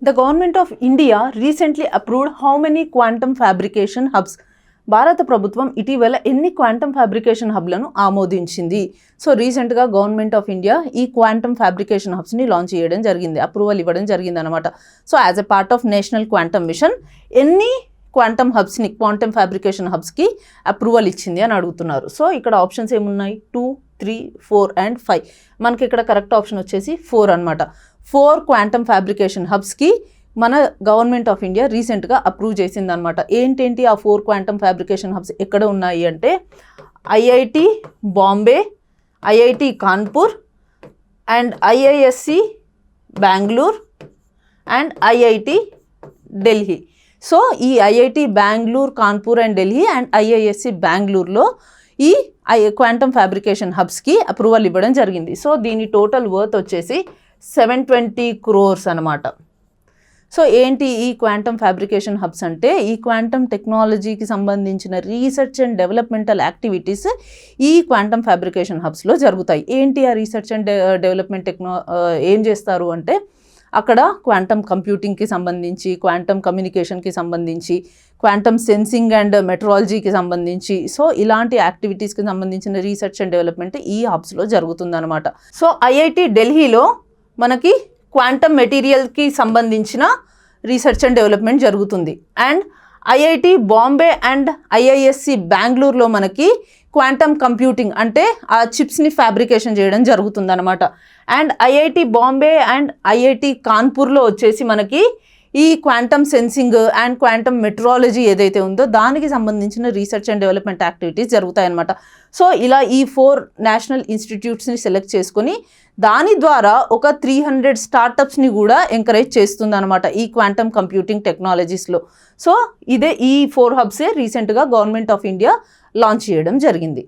The government of India recently approved how many quantum fabrication hubs? భారత ప్రభుత్వం ఇటీవల ఎన్ని క్వాంటమ్ ఫ్యాబ్రికేషన్ హబ్లను ఆమోదించింది? సో రీసెంట్గా గవర్నమెంట్ ఆఫ్ ఇండియా ఈ క్వాంటమ్ ఫ్యాబ్రికేషన్ హబ్స్ని లాంచ్ చేయడం జరిగింది, అప్రూవల్ ఇవ్వడం జరిగింది అనమాట. So as a part of national quantum mission ఎన్ని క్వాంటమ్ హబ్స్ని, క్వాంటమ్ ఫ్యాబ్రికేషన్ హబ్స్కి అప్రూవల్ ఇచ్చింది అని అడుగుతున్నారు. సో ఇక్కడ ఆప్షన్స్ ఏమున్నాయి? 2, 3, 4 and 5. మనకి ఇక్కడ కరెక్ట్ ఆప్షన్ వచ్చేసి 4 అనమాట. 4 క్వాంటమ్ ఫ్యాబ్రికేషన్ హబ్స్కి మన గవర్నమెంట్ ఆఫ్ ఇండియా రీసెంట్గా అప్రూవ్ చేసిందనమాట. ఏంటేంటి ఆ 4 క్వాంటమ్ ఫ్యాబ్రికేషన్ హబ్స్ ఎక్కడ ఉన్నాయి అంటే IIT Bombay, IIT Kanpur and IISc Bengaluru and IIT Delhi. So ఈ IIT Bengaluru, Kanpur and Delhi and IISc బెంగళూరులో ఈ క్వాంటమ్ ఫ్యాబ్రికేషన్ హబ్స్కి అప్రూవల్ ఇవ్వడం జరిగింది. సో దీని టోటల్ వర్త్ వచ్చేసి 720 crores అనమాట. సో ఏంటి ఈ క్వాంటమ్ ఫ్యాబ్రికేషన్ హబ్స్ అంటే ఈ క్వాంటమ్ టెక్నాలజీకి సంబంధించిన రీసెర్చ్ అండ్ డెవలప్మెంటల్ యాక్టివిటీస్ ఈ క్వాంటమ్ ఫ్యాబ్రికేషన్ హబ్స్లో జరుగుతాయి. ఏంటి ఆ రీసెర్చ్ అండ్ డెవలప్మెంట్ ఏం చేస్తారు అంటే అక్కడ క్వాంటమ్ కంప్యూటింగ్కి సంబంధించి, క్వాంటమ్ కమ్యూనికేషన్కి సంబంధించి, క్వాంటమ్ సెన్సింగ్ అండ్ మెట్రాలజీకి సంబంధించి, సో ఇలాంటి యాక్టివిటీస్కి సంబంధించిన రీసెర్చ్ అండ్ డెవలప్మెంట్ ఈ హబ్స్లో జరుగుతుందన్నమాట. సో ఐఐటి ఢిల్లీలో మనకి క్వాంటమ్ మెటీరియల్కి సంబంధించిన రీసెర్చ్ అండ్ డెవలప్మెంట్ జరుగుతుంది. And IIT Bombay and IISc బెంగళూరులో మనకి క్వాంటమ్ కంప్యూటింగ్ అంటే ఆ చిప్స్ని ఫ్యాబ్రికేషన్ చేయడం జరుగుతుందన్నమాట. And IIT Bombay and IIT కాన్పూర్లో వచ్చేసి మనకి ఈ quantum sensing and quantum metrology ఏదైతే ఉందో దానికి సంబంధించిన రీసెర్చ్ అండ్ డెవలప్మెంట్ యాక్టివిటీస్ జరుగుతాయన్నమాట. సో ఇలా ఈ 4 నేషనల్ ఇన్స్టిట్యూట్స్ని సెలెక్ట్ చేసుకొని దాని ద్వారా ఒక 300 స్టార్టప్స్ని కూడా ఎంకరేజ్ చేస్తుంది అనమాట ఈ క్వాంటమ్ కంప్యూటింగ్ టెక్నాలజీస్లో. సో ఇదే ఈ 4 హబ్సే రీసెంట్గా గవర్నమెంట్ ఆఫ్ ఇండియా లాంచ్ చేయడం జరిగింది.